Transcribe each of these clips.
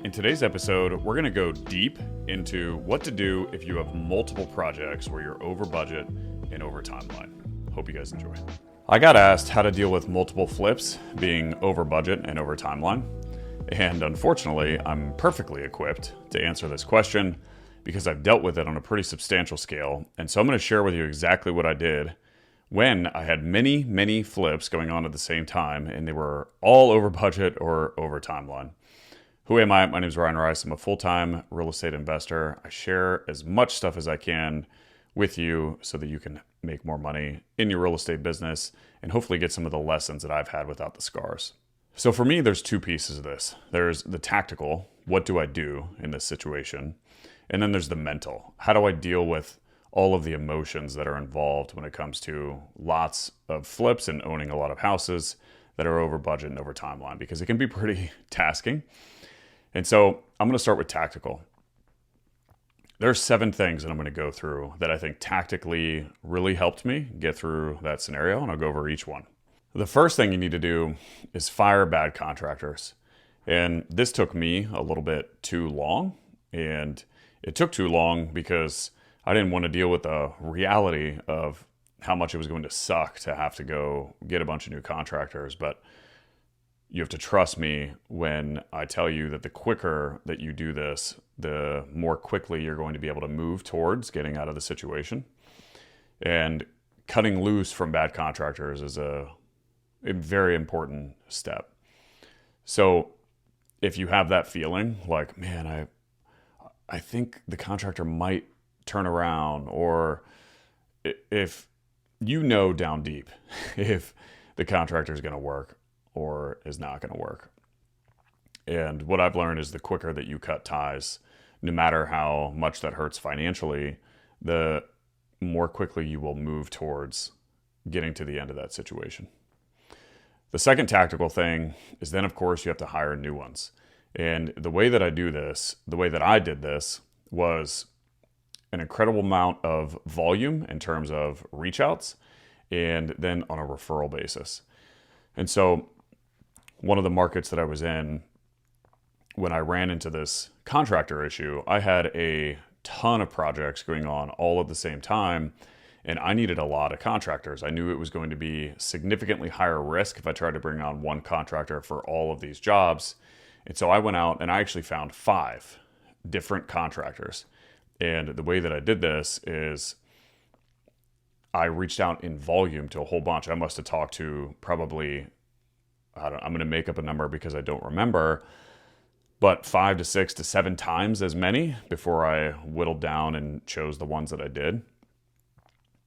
In today's episode, we're going to go deep into what to do if you have multiple projects where you're over budget and over timeline. Hope you guys enjoy. I got asked how to deal with multiple flips being over budget and over timeline. And unfortunately, I'm perfectly equipped to answer this question because I've dealt with it on a pretty substantial scale. And so I'm going to share with you exactly what I did when I had many flips going on at the same time and they were all over budget or over timeline. Who am I? My name is Ryan Rice. I'm a full-time real estate investor. I share as much stuff as I can with you so that you can make more money in your real estate business and hopefully get some of the lessons that I've had without the scars. So for me, there's two pieces of this. There's the tactical, what do I do in this situation? And then there's the mental. How do I deal with all of the emotions that are involved when it comes to lots of flips and owning a lot of houses that are over budget and over timeline? Because it can be pretty tasking. And so I'm going to start with tactical. There's 7 things that I'm going to go through that I think tactically really helped me get through that scenario, and I'll go over each one. The first thing you need to do is fire bad contractors. And this took me a little bit too long, and it took too long because I didn't want to deal with the reality of how much it was going to suck to have to go get a bunch of new contractors. But you have to trust me when I tell you that the quicker that you do this, the more quickly you're going to be able to move towards getting out of the situation. And cutting loose from bad contractors is a very important step. So if you have that feeling like, man, I think the contractor might turn around, or if you know down deep if the contractor is going to work or is not going to work. And what I've learned is the quicker that you cut ties, no matter how much that hurts financially, the more quickly you will move towards getting to the end of that situation. The second tactical thing is then, of course, you have to hire new ones. And the way that I do this, the way that I did this, was an incredible amount of volume in terms of reach outs, and then on a referral basis. And so one of the markets that I was in, when I ran into this contractor issue, I had a ton of projects going on all at the same time, and I needed a lot of contractors. I knew it was going to be significantly higher risk if I tried to bring on one contractor for all of these jobs. And so I went out and I actually found 5 different contractors. And the way that I did this is I reached out in volume to a whole bunch. I must have talked to probably, I'm going to make up a number because I don't remember, but 5 to 6 to 7 times as many before I whittled down and chose the ones that I did.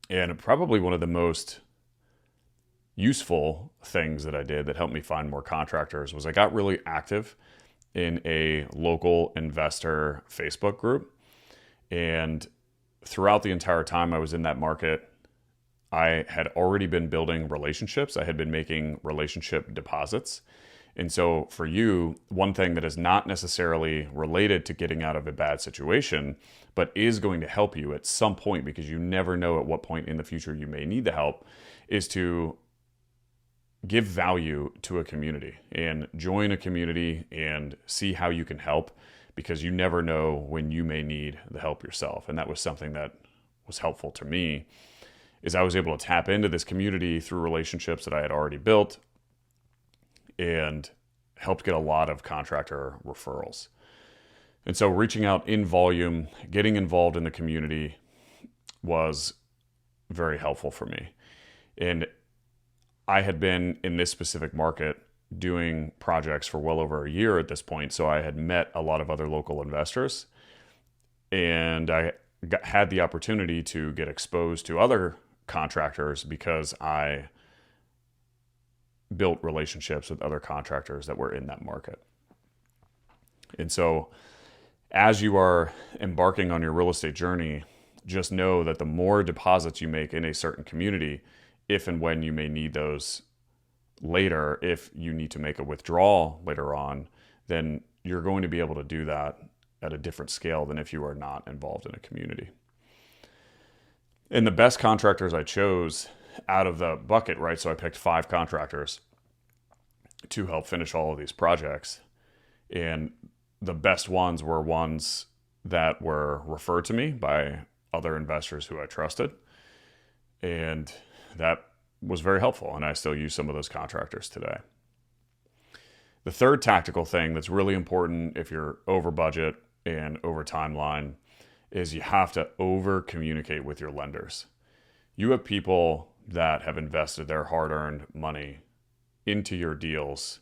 And probably one of the most useful things that I did that helped me find more contractors was I got really active in a local investor Facebook group. And throughout the entire time I was in that market, I had already been building relationships. I had been making relationship deposits. And so for you, one thing that is not necessarily related to getting out of a bad situation, but is going to help you at some point, because you never know at what point in the future you may need the help, is to give value to a community and join a community and see how you can help, because you never know when you may need the help yourself. And that was something that was helpful to me, is I was able to tap into this community through relationships that I had already built and helped get a lot of contractor referrals. And so reaching out in volume, getting involved in the community was very helpful for me. And I had been in this specific market doing projects for well over a year at this point. So I had met a lot of other local investors, and I had the opportunity to get exposed to other contractors because I built relationships with other contractors that were in that market. And so as you are embarking on your real estate journey, just know that the more deposits you make in a certain community, if and when you may need those later, if you need to make a withdrawal later on, then you're going to be able to do that at a different scale than if you are not involved in a community. And the best contractors I chose out of the bucket, right? So I picked 5 contractors to help finish all of these projects. And the best ones were ones that were referred to me by other investors who I trusted. And that was very helpful. And I still use some of those contractors today. The third tactical thing that's really important if you're over budget and over timeline is you have to over communicate with your lenders. You have people that have invested their hard-earned money into your deals.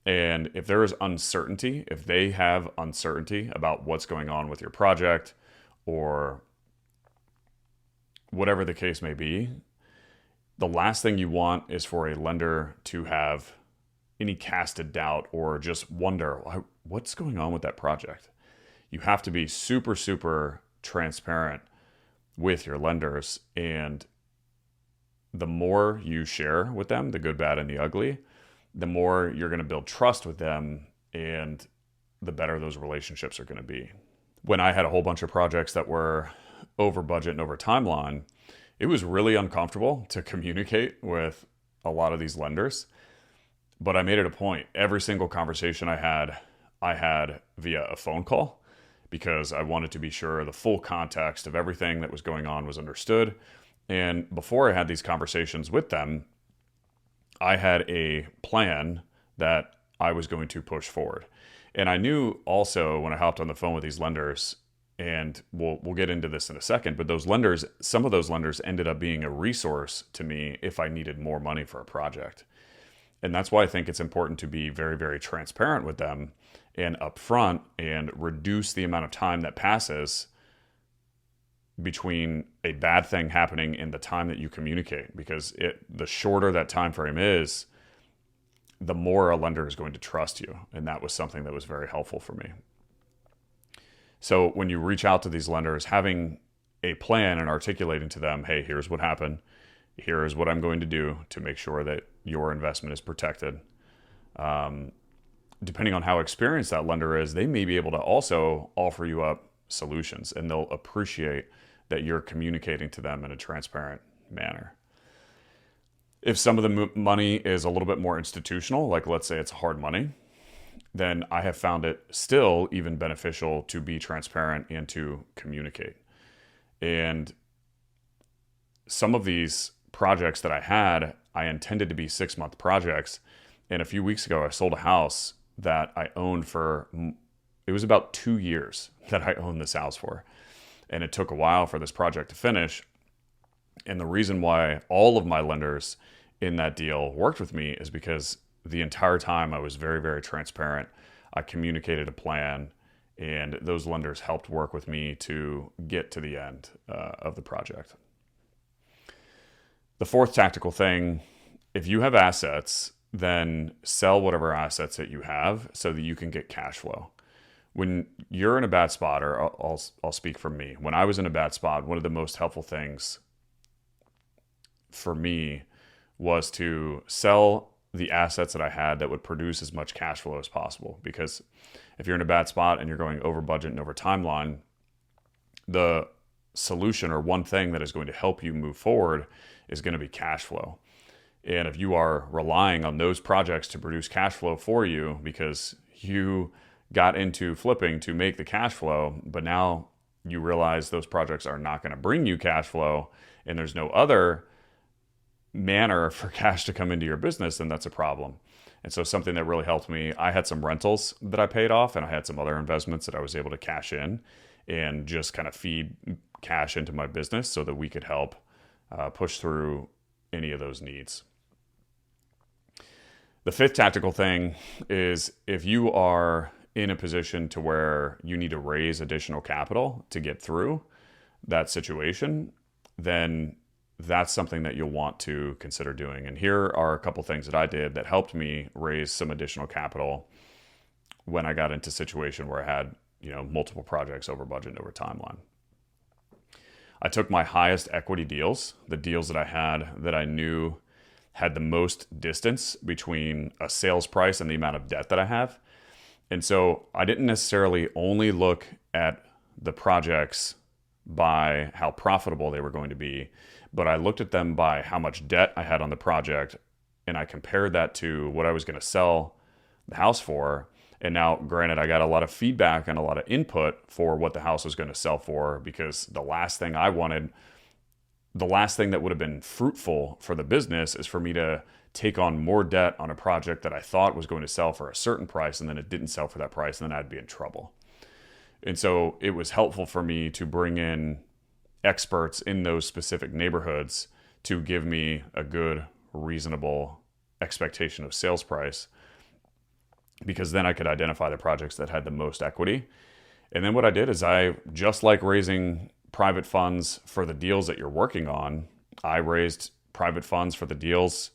And if there is uncertainty, if they have uncertainty about what's going on with your project or whatever the case may be, the last thing you want is for a lender to have any cast of doubt or just wonder, what's going on with that project? You have to be super, super transparent with your lenders. And the more you share with them, the good, bad, and the ugly, the more you're going to build trust with them and the better those relationships are going to be. When I had a whole bunch of projects that were over budget and over timeline, it was really uncomfortable to communicate with a lot of these lenders. But I made it a point. Every single conversation I had via a phone call because I wanted to be sure the full context of everything that was going on was understood. And before I had these conversations with them, I had a plan that I was going to push forward. And I knew also when I hopped on the phone with these lenders, and we'll get into this in a second, but those lenders, some of those lenders ended up being a resource to me if I needed more money for a project. And that's why I think it's important to be very, very transparent with them and upfront and reduce the amount of time that passes between a bad thing happening and the time that you communicate. Because the shorter that time frame is, the more a lender is going to trust you. And that was something that was very helpful for me. So when you reach out to these lenders, having a plan and articulating to them, hey, here's what happened. Here is what I'm going to do to make sure that your investment is protected. Depending on how experienced that lender is, they may be able to also offer you up solutions, and they'll appreciate that you're communicating to them in a transparent manner. If some of the money is a little bit more institutional, like let's say it's hard money, then I have found it still even beneficial to be transparent and to communicate. And some of these projects that I intended to be 6-month projects. And a few weeks ago, I sold a house that I owned it was about 2 years that I owned this house for. And it took a while for this project to finish. And the reason why all of my lenders in that deal worked with me is because the entire time I was very, very transparent. I communicated a plan, and those lenders helped work with me to get to the end of the project. The fourth tactical thing, if you have assets, then sell whatever assets that you have so that you can get cash flow. When you're in a bad spot, or I'll speak for me. When I was in a bad spot, one of the most helpful things for me was to sell the assets that I had that would produce as much cash flow as possible. Because if you're in a bad spot and you're going over budget and over timeline, the solution or one thing that is going to help you move forward is going to be cash flow. And if you are relying on those projects to produce cash flow for you because you got into flipping to make the cash flow, but now you realize those projects are not going to bring you cash flow and there's no other manner for cash to come into your business, then that's a problem. And so something that really helped me, I had some rentals that I paid off, and I had some other investments that I was able to cash in and just kind of feed cash into my business so that we could help push through any of those needs. The fifth tactical thing is if you are in a position to where you need to raise additional capital to get through that situation, then that's something that you'll want to consider doing. And here are a couple things that I did that helped me raise some additional capital when I got into a situation where I had, multiple projects over budget and over timeline. I took my highest equity deals, the deals that I had that I knew had the most distance between a sales price and the amount of debt that I have. And so I didn't necessarily only look at the projects by how profitable they were going to be, but I looked at them by how much debt I had on the project, and I compared that to what I was going to sell the house for, And now, granted, I got a lot of feedback and a lot of input for what the house was going to sell for, because the last thing I wanted, the last thing that would have been fruitful for the business is for me to take on more debt on a project that I thought was going to sell for a certain price, and then it didn't sell for that price, and then I'd be in trouble. And so it was helpful for me to bring in experts in those specific neighborhoods to give me a good, reasonable expectation of sales price, because then I could identify the projects that had the most equity. And then what I did is, I, just like raising private funds for the deals that you're working on, I raised private funds for the deals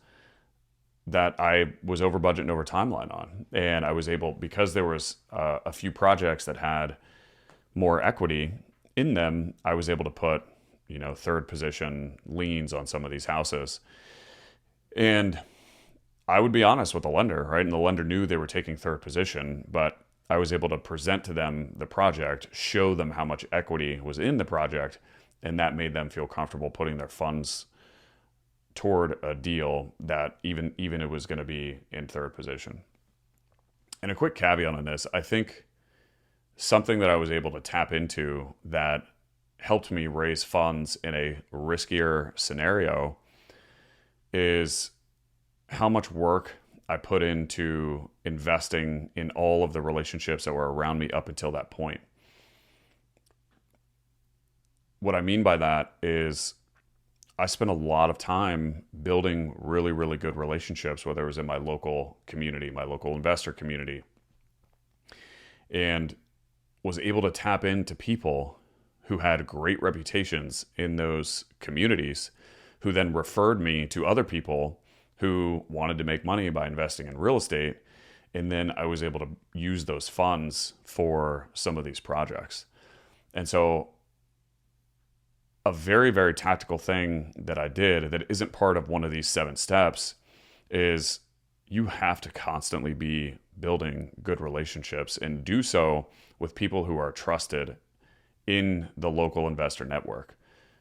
that I was over budget and over timeline on. And I was able, because there was a few projects that had more equity in them, I was able to put, third position liens on some of these houses. And I would be honest with the lender, right? And the lender knew they were taking third position, but I was able to present to them the project, show them how much equity was in the project, and that made them feel comfortable putting their funds toward a deal that even it was going to be in third position. And a quick caveat on this, I think something that I was able to tap into that helped me raise funds in a riskier scenario is how much work I put into investing in all of the relationships that were around me up until that point. What I mean by that is, I spent a lot of time building really, really good relationships, whether it was in my local community, my local investor community, and was able to tap into people who had great reputations in those communities, who then referred me to other people who wanted to make money by investing in real estate. And then I was able to use those funds for some of these projects. And so a very, very tactical thing that I did that isn't part of one of these 7 steps is, you have to constantly be building good relationships, and do so with people who are trusted in the local investor network.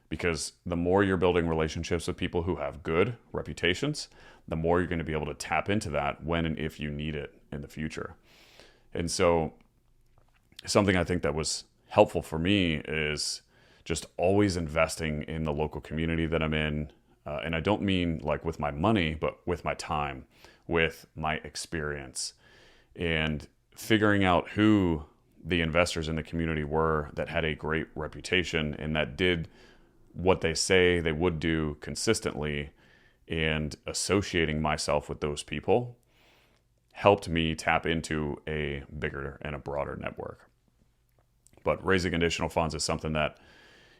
Because the more you're building relationships with people who have good reputations, the more you're going to be able to tap into that when and if you need it in the future. And so something I think that was helpful for me is just always investing in the local community that I'm in. And I don't mean like with my money, but with my time, with my experience, and figuring out who the investors in the community were that had a great reputation and that did what they say they would do consistently, and associating myself with those people helped me tap into a bigger and a broader network. But raising additional funds is something that,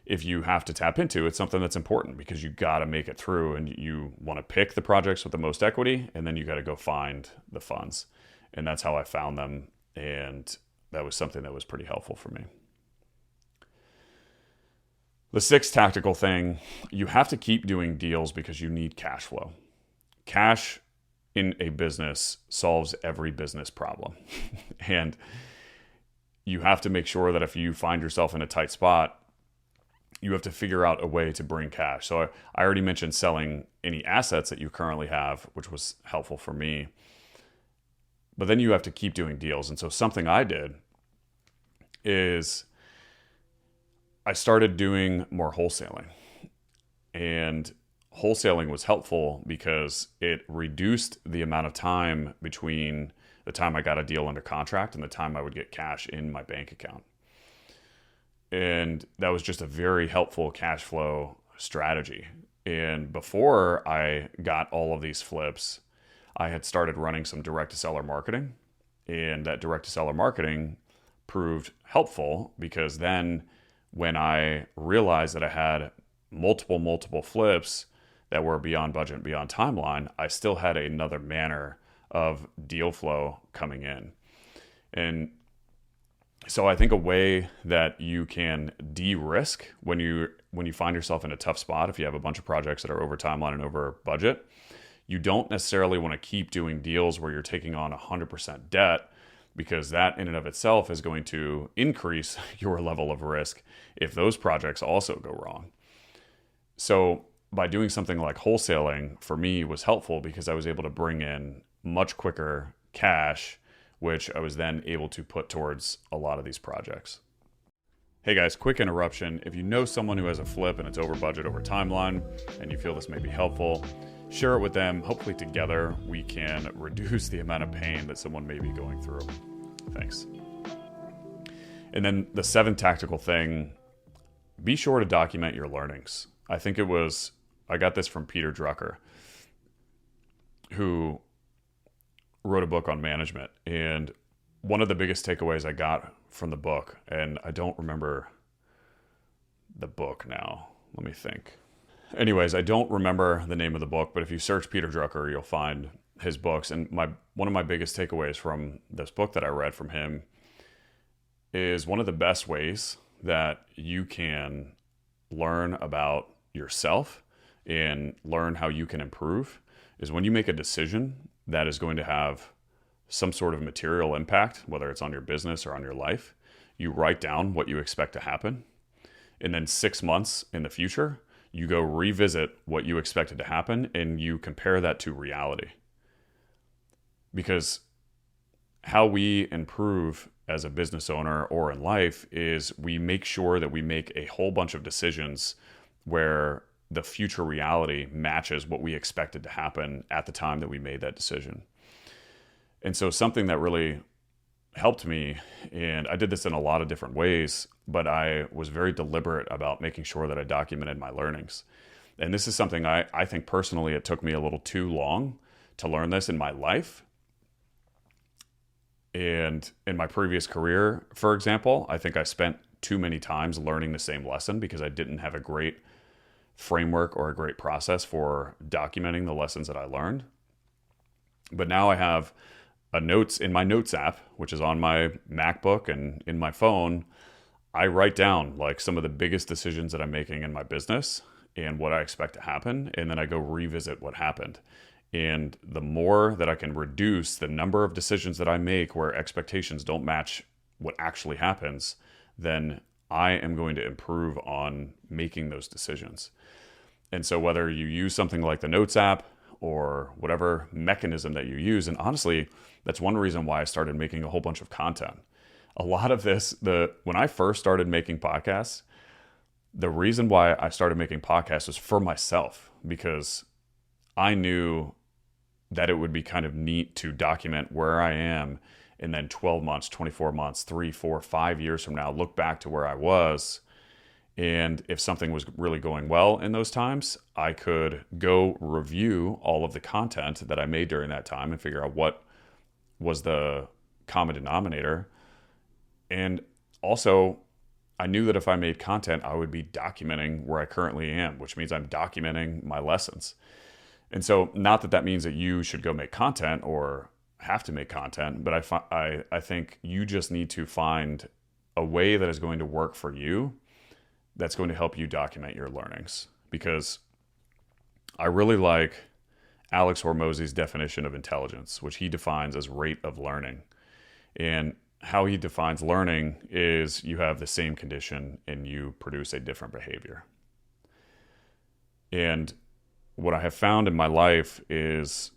if you have to tap into, it's something that's important, because you got to make it through, and you want to pick the projects with the most equity, and then you got to go find the funds. And that's how I found them. And that was something that was pretty helpful for me. The 6th tactical thing, you have to keep doing deals because you need cash flow. Cash in a business solves every business problem. And you have to make sure that if you find yourself in a tight spot, you have to figure out a way to bring cash. So I already mentioned selling any assets that you currently have, which was helpful for me. But then you have to keep doing deals. And so something I did is I started doing more wholesaling. And wholesaling was helpful because it reduced the amount of time between the time I got a deal under contract and the time I would get cash in my bank account. And that was just a very helpful cash flow strategy. And before I got all of these flips, I had started running some direct-to-seller marketing. And that direct-to-seller marketing proved helpful, because then when I realized that I had multiple flips that were beyond budget and beyond timeline, I still had another manner of deal flow coming in. And so I think a way that you can de-risk when you find yourself in a tough spot, if you have a bunch of projects that are over timeline and over budget, you don't necessarily want to keep doing deals where you're taking on 100% debt, because that in and of itself is going to increase your level of risk if those projects also go wrong. So by doing something like wholesaling, for me, was helpful because I was able to bring in much quicker cash which I was then able to put towards a lot of these projects. Hey guys, quick interruption. If you know someone who has a flip and it's over budget, over timeline, and you feel this may be helpful, share it with them. Hopefully together we can reduce the amount of pain that someone may be going through. Thanks. And then the 7th tactical thing, be sure to document your learnings. I got this from Peter Drucker, who wrote a book on management. And one of the biggest takeaways I got from the book, and I don't remember the book now. Let me think. Anyways, I don't remember the name of the book, but if you search Peter Drucker, you'll find his books. And one of my biggest takeaways from this book that I read from him is one of the best ways that you can learn about yourself and learn how you can improve is when you make a decision that is going to have some sort of material impact, whether it's on your business or on your life, you write down what you expect to happen. And then 6 months in the future, you go revisit what you expected to happen and you compare that to reality. Because how we improve as a business owner or in life is we make sure that we make a whole bunch of decisions where the future reality matches what we expected to happen at the time that we made that decision. And so something that really helped me, and I did this in a lot of different ways, but I was very deliberate about making sure that I documented my learnings. And this is something I think personally, it took me a little too long to learn this in my life. And in my previous career, for example, I think I spent too many times learning the same lesson because I didn't have a great framework or a great process for documenting the lessons that I learned. But now I have in my notes app, which is on my MacBook and in my phone. I write down like some of the biggest decisions that I'm making in my business and what I expect to happen. And then I go revisit what happened. And the more that I can reduce the number of decisions that I make where expectations don't match what actually happens, then I am going to improve on making those decisions. And so whether you use something like the Notes app or whatever mechanism that you use, and honestly, that's one reason why I started making a whole bunch of content. A lot of this, when I first started making podcasts, the reason why I started making podcasts was for myself, because I knew that it would be kind of neat to document where I am and then 12 months, 24 months, 3, 4, 5 years from now, look back to where I was. And if something was really going well in those times, I could go review all of the content that I made during that time and figure out what was the common denominator. And also, I knew that if I made content, I would be documenting where I currently am, which means I'm documenting my lessons. And so not that means that you should go make content or have to make content, but I think you just need to find a way that is going to work for you that's going to help you document your learnings. Because I really like Alex Hormozi's definition of intelligence, which he defines as rate of learning. And how he defines learning is you have the same condition and you produce a different behavior. And what I have found in my life is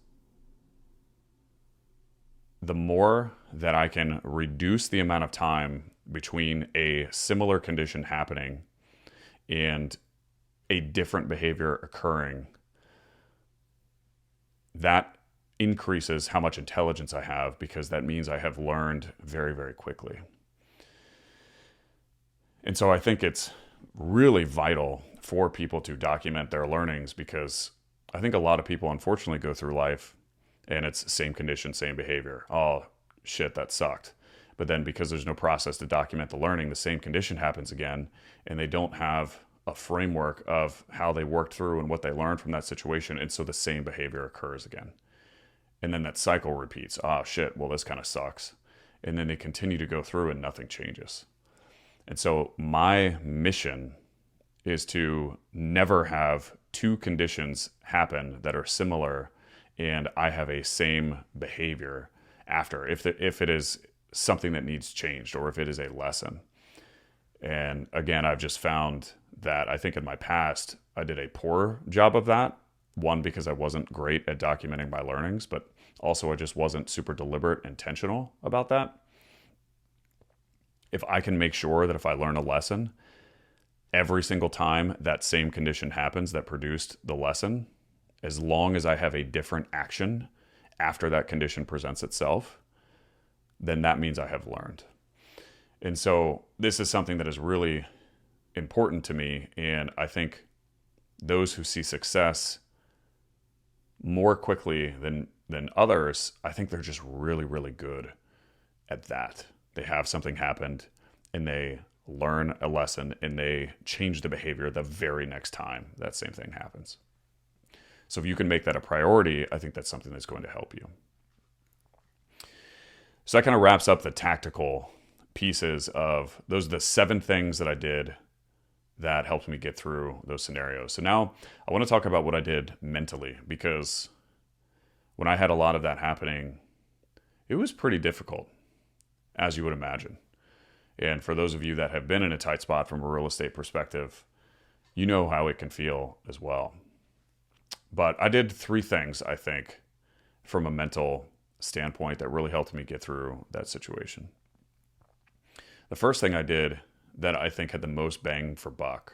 the more that I can reduce the amount of time between a similar condition happening and a different behavior occurring, that increases how much intelligence I have, because that means I have learned very, very quickly. And so I think it's really vital for people to document their learnings, because I think a lot of people unfortunately go through life and it's same condition, same behavior. Oh, shit, that sucked. But then because there's no process to document the learning, the same condition happens again, and they don't have a framework of how they worked through and what they learned from that situation. And so the same behavior occurs again. And then that cycle repeats. Oh shit, well, this kind of sucks. And then they continue to go through and nothing changes. And so my mission is to never have two conditions happen that are similar and I have a same behavior after, if it is something that needs changed or if it is a lesson. And again, I've just found that I think in my past, I did a poor job of that. One, because I wasn't great at documenting my learnings, but Also, I just wasn't super deliberate, intentional about that. If I can make sure that if I learn a lesson, every single time that same condition happens that produced the lesson, as long as I have a different action after that condition presents itself, then that means I have learned. And so this is something that is really important to me. And I think those who see success more quickly than others, I think they're just really, really good at that. They have something happened and they learn a lesson and they change the behavior the very next time that same thing happens. So if you can make that a priority, I think that's something that's going to help you. So that kind of wraps up the tactical pieces of those are the 7 things that I did that helped me get through those scenarios. So now I want to talk about what I did mentally, because when I had a lot of that happening, it was pretty difficult, as you would imagine. And for those of you that have been in a tight spot from a real estate perspective, you know how it can feel as well. But I did 3 things, I think, from a mental standpoint that really helped me get through that situation. The first thing I did that I think had the most bang for buck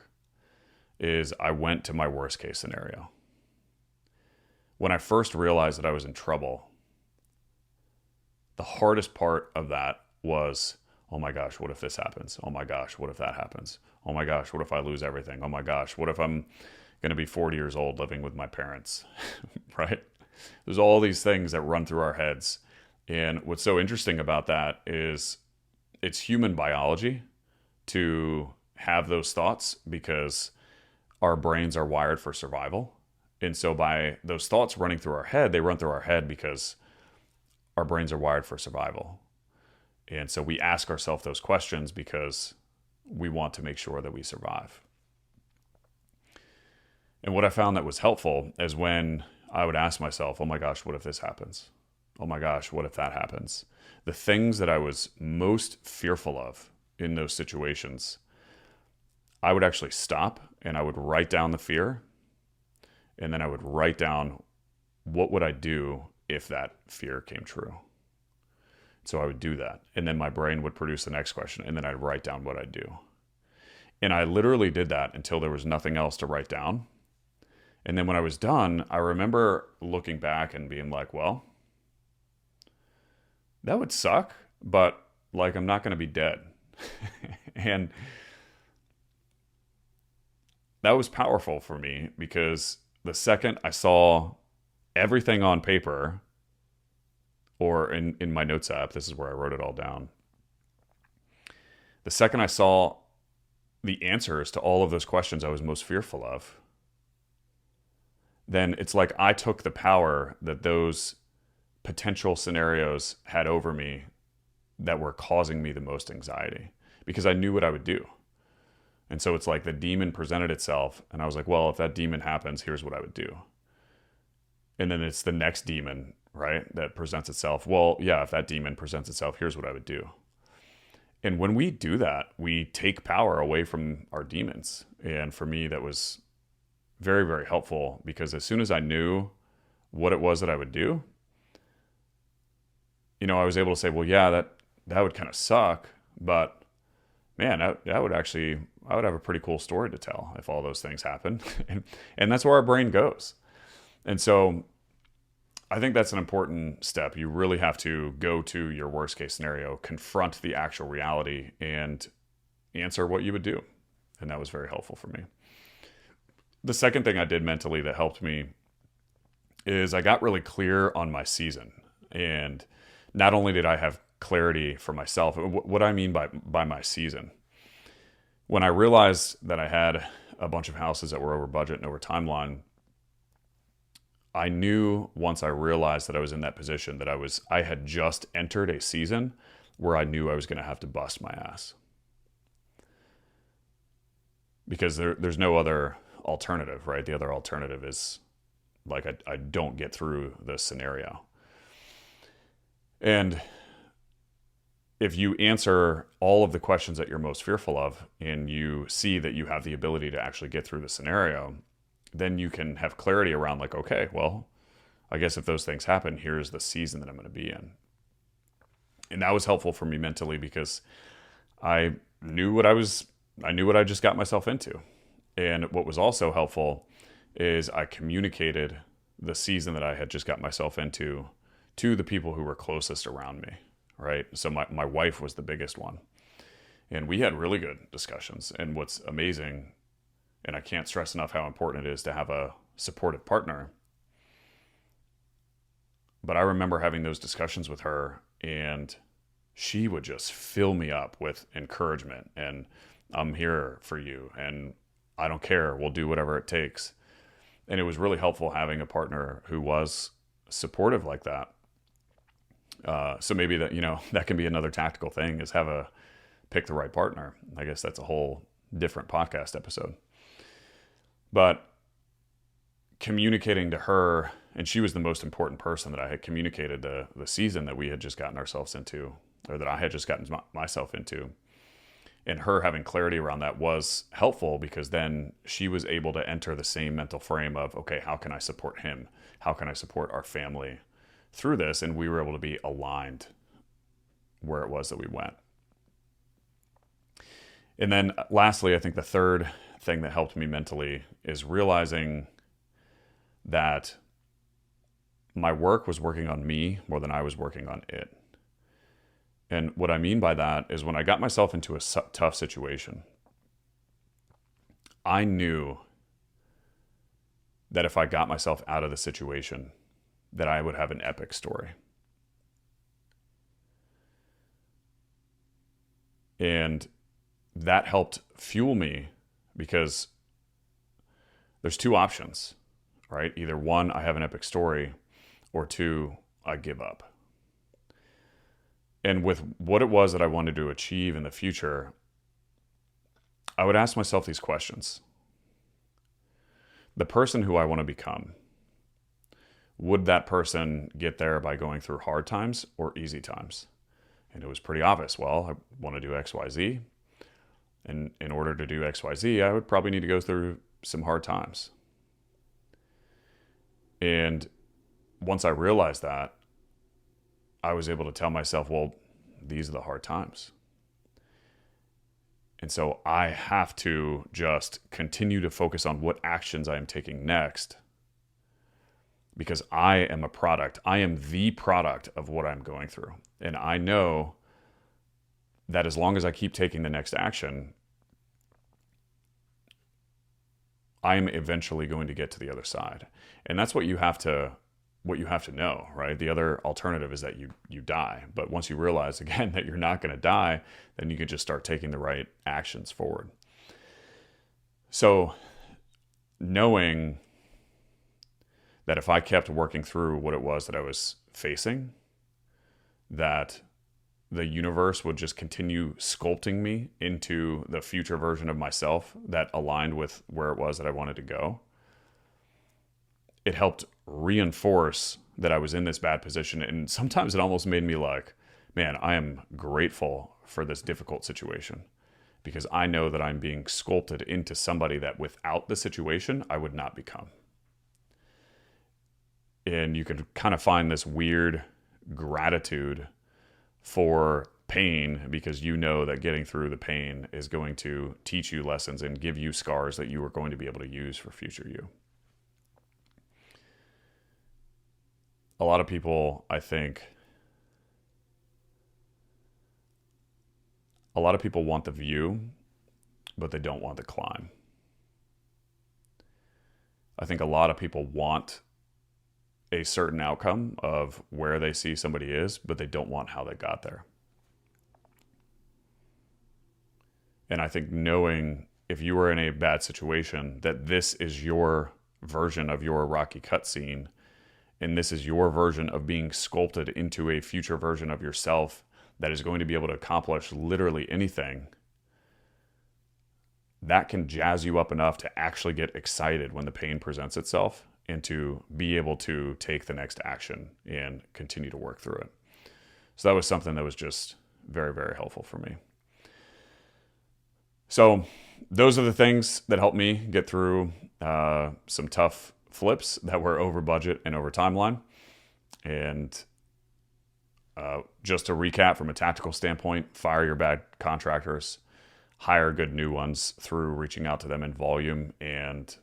is I went to my worst case scenario. When I first realized that I was in trouble, the hardest part of that was, oh my gosh, what if this happens? Oh my gosh, what if that happens? Oh my gosh, what if I lose everything? Oh my gosh, what if I'm going to be 40 years old living with my parents, right? There's all these things that run through our heads. And what's so interesting about that is it's human biology to have those thoughts because our brains are wired for survival. And so by those thoughts running through our head, they run through our head because our brains are wired for survival. And so we ask ourselves those questions because we want to make sure that we survive. And what I found that was helpful is when I would ask myself, oh my gosh, what if this happens? Oh my gosh, what if that happens? The things that I was most fearful of in those situations, I would actually stop and I would write down the fear. And then I would write down what would I do if that fear came true. So I would do that. And then my brain would produce the next question. And then I'd write down what I'd do. And I literally did that until there was nothing else to write down. And then when I was done, I remember looking back and being like, well, that would suck, but like I'm not going to be dead. And that was powerful for me because the second I saw everything on paper or in my notes app, this is where I wrote it all down. The second I saw the answers to all of those questions I was most fearful of, then it's like I took the power that those potential scenarios had over me that were causing me the most anxiety because I knew what I would do. And so it's like the demon presented itself and I was like, well, if that demon happens, here's what I would do. And then it's the next demon, right, that presents itself. Well, yeah, if that demon presents itself, here's what I would do. And when we do that, we take power away from our demons. And for me, that was very, very helpful because as soon as I knew what it was that I would do, I was able to say, well, yeah, that would kind of suck, but man, I would have a pretty cool story to tell if all those things happen. and that's where our brain goes. And so I think that's an important step. You really have to go to your worst case scenario, confront the actual reality, and answer what you would do. And that was very helpful for me. The second thing I did mentally that helped me is I got really clear on my season. And not only did I have clarity for myself, what I mean by my season, when I realized that I had a bunch of houses that were over budget and over timeline, I knew once I realized that I was in that position that I had just entered a season where I knew I was going to have to bust my ass. Because there's no other alternative, right? The other alternative is like I don't get through this scenario. And if you answer all of the questions that you're most fearful of and you see that you have the ability to actually get through the scenario, then you can have clarity around like, okay, well, I guess if those things happen, here's the season that I'm going to be in. And that was helpful for me mentally because I knew what I just got myself into. And what was also helpful is I communicated the season that I had just got myself into to the people who were closest around me, right? So my wife was the biggest one. And we had really good discussions. And what's amazing, and I can't stress enough how important it is to have a supportive partner, but I remember having those discussions with her, and she would just fill me up with encouragement and I'm here for you and I don't care, we'll do whatever it takes. And it was really helpful having a partner who was supportive like that. So maybe that, that can be another tactical thing, is pick the right partner. I guess that's a whole different podcast episode. But communicating to her, and she was the most important person that I had communicated the season that we had just gotten ourselves into, or that I had just gotten myself into. And her having clarity around that was helpful, because then she was able to enter the same mental frame of, okay, how can I support him? How can I support our family through this? And we were able to be aligned where it was that we went. And then lastly, I think the third thing that helped me mentally is realizing that my work was working on me more than I was working on it. And what I mean by that is, when I got myself into a tough situation, I knew that if I got myself out of the situation, that I would have an epic story. And that helped fuel me, because there's two options, right? Either one, I have an epic story, or two, I give up. And with what it was that I wanted to achieve in the future, I would ask myself these questions. The person who I want to become, would that person get there by going through hard times or easy times? And it was pretty obvious. Well, I want to do X, Y, Z. And in order to do X, Y, Z, I would probably need to go through some hard times. And once I realized that, I was able to tell myself, well, these are the hard times. And so I have to just continue to focus on what actions I am taking next, because I am a product. I am the product of what I'm going through. And I know that as long as I keep taking the next action, I am eventually going to get to the other side. And that's what you have to know, right? The other alternative is that you die. But once you realize, again, that you're not going to die, then you can just start taking the right actions forward. So knowing that if I kept working through what it was that I was facing, that the universe would just continue sculpting me into the future version of myself that aligned with where it was that I wanted to go, it helped reinforce that I was in this bad position. And sometimes it almost made me like, man, I am grateful for this difficult situation, because I know that I'm being sculpted into somebody that without the situation, I would not become. And you can kind of find this weird gratitude for pain, because you know that getting through the pain is going to teach you lessons and give you scars that you are going to be able to use for future you. A lot of people, I think, want the view, but they don't want the climb. I think a lot of people want a certain outcome of where they see somebody is, but they don't want how they got there. And I think knowing, if you are in a bad situation, that this is your version of your Rocky cutscene, and this is your version of being sculpted into a future version of yourself that is going to be able to accomplish literally anything, that can jazz you up enough to actually get excited when the pain presents itself, and to be able to take the next action and continue to work through it. So that was something that was just very, very helpful for me. So those are the things that helped me get through some tough flips that were over budget and over timeline. And just to recap from a tactical standpoint, fire your bad contractors, hire good new ones through reaching out to them in volume and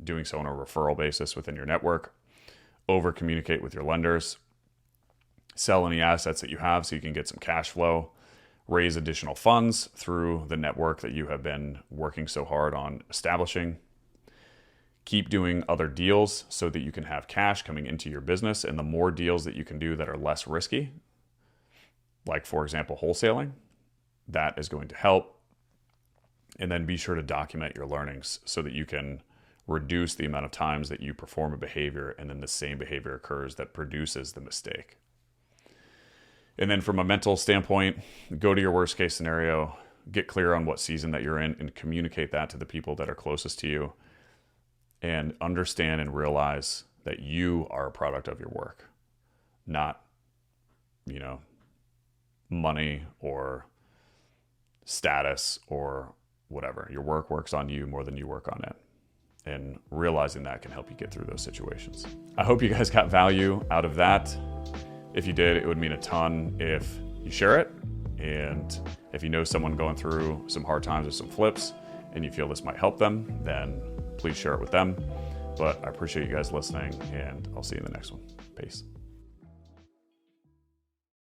doing so on a referral basis within your network. Over communicate with your lenders. Sell any assets that you have so you can get some cash flow. Raise additional funds through the network that you have been working so hard on establishing. Keep doing other deals so that you can have cash coming into your business. And the more deals that you can do that are less risky, like for example, wholesaling, that is going to help. And then be sure to document your learnings so that you can reduce the amount of times that you perform a behavior and then the same behavior occurs that produces the mistake. And then from a mental standpoint, go to your worst case scenario, get clear on what season that you're in and communicate that to the people that are closest to you, and understand and realize that you are a product of your work, not, money or status or whatever. Your work works on you more than you work on it. And realizing that can help you get through those situations. I hope you guys got value out of that. If you did, it would mean a ton if you share it. And if you know someone going through some hard times or some flips and you feel this might help them, then please share it with them. But I appreciate you guys listening, and I'll see you in the next one. Peace.